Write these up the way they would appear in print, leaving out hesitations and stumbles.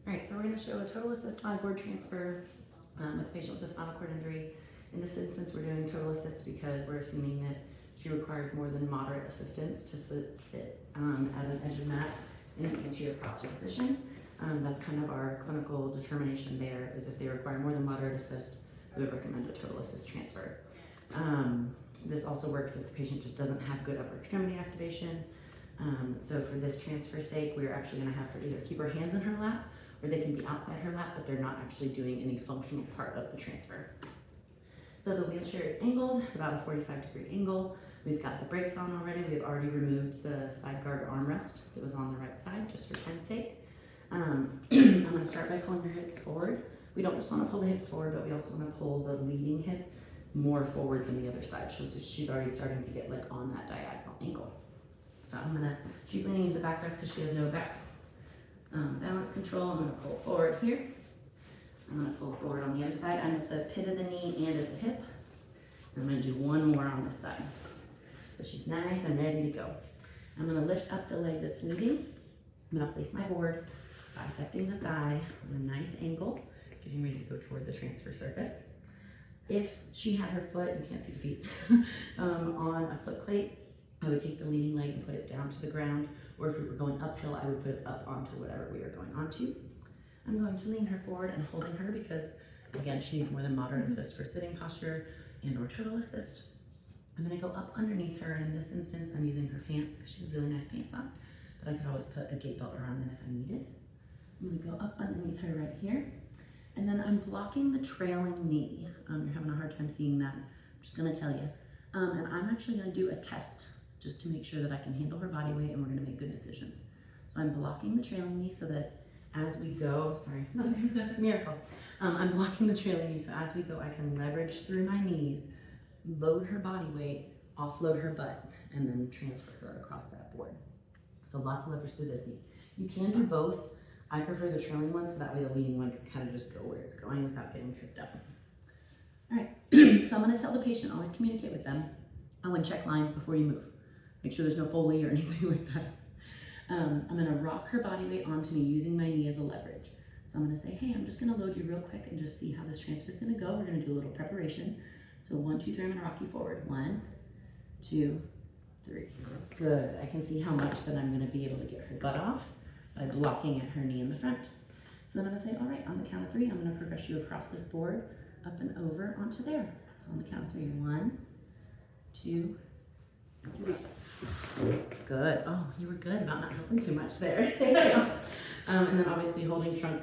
All right, so we're going to show a total assist slide board transfer with a patient with a spinal cord injury. In this instance, we're doing total assist because we're assuming that she requires more than moderate assistance to sit at an edge of mat in an anterior posture position. That's kind of our clinical determination there, is if they require more than moderate assist, we would recommend a total assist transfer. This also works if the patient just doesn't have good upper extremity activation. So for this transfer's sake, we're actually going to have her either keep her hands in her lap, or they can be outside her lap, but they're not actually doing any functional part of the transfer. So the wheelchair is angled, about a 45-degree angle. We've got the brakes on already. We've already removed the side guard armrest that was on the right side, just for time's sake. I'm going to start by pulling her hips forward. We don't just want to pull the hips forward, but we also want to pull the leading hip more forward than the other side. So she's already starting to get like on that diagonal angle. So she's leaning into the back rest because she has no back balance control. I'm going to pull forward here. I'm going to pull forward on the other side. I'm at the pit of the knee and at the hip. And I'm going to do one more on this side. So she's nice and ready to go. I'm going to lift up the leg that's leading. I'm going to place my board, bisecting the thigh at a nice angle, getting ready to go toward the transfer surface. If she had her foot, you can't see the feet, on a foot plate, I would take the leading leg and put it down to the ground, or if we were going uphill, I would put it up onto whatever we are going onto. I'm going to lean her forward and holding her because, again, she needs more than moderate assist for sitting posture and or total assist. I'm going to go up underneath her, and in this instance, I'm using her pants because she has really nice pants on, but I could always put a gait belt around them if I needed. I'm going to go up underneath her right here, and then I'm blocking the trailing knee. You're having a hard time seeing that. I'm just going to tell you. And I'm actually going to do a test just to make sure that I can handle her body weight and we're going to make good decisions. So I'm blocking the trailing knee so that as we go, sorry, miracle. I'm blocking the trailing knee so as we go, I can leverage through my knees, load her body weight, offload her butt, and then transfer her across that board. So lots of leverage through this knee. You can do both. I prefer the trailing one so that way the leading one can kind of just go where it's going without getting tripped up. All right, so I'm going to tell the patient, always communicate with them. I want to check lines before you move. Make sure there's no Foley or anything like that. I'm going to rock her body weight onto me using my knee as a leverage. So I'm going to say, hey, I'm just going to load you real quick and just see how this transfer is going to go. We're going to do a little preparation. So 1, 2, 3, I'm going to rock you forward. 1, 2, 3. Good. I can see how much that I'm going to be able to get her butt off by blocking at her knee in the front. So then I'm going to say, all right, on the count of 3, I'm going to progress you across this board, up and over onto there. So on the count of 3, 1, 2, 3. Good. Oh, you were good about not helping too much there. Thank you. And then obviously holding trunk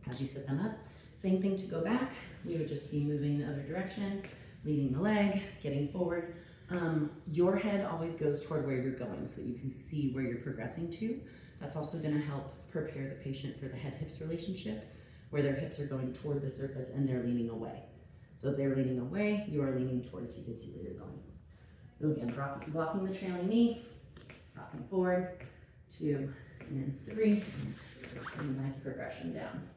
as you sit them up. Same thing to go back. We would just be moving the other direction, leading the leg, getting forward. Your head always goes toward where you're going so that you can see where you're progressing to. That's also going to help prepare the patient for the head-hips relationship, where their hips are going toward the surface and they're leaning away. So if they're leaning away, you are leaning towards, so you can see where you're going. So again, blocking the trailing knee, rocking forward, 2, and 3, and nice progression down.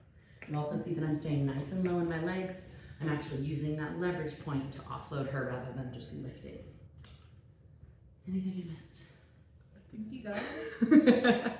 You also see that I'm staying nice and low in my legs. I'm actually using that leverage point to offload her rather than just lifting. Anything I missed? I think you got it.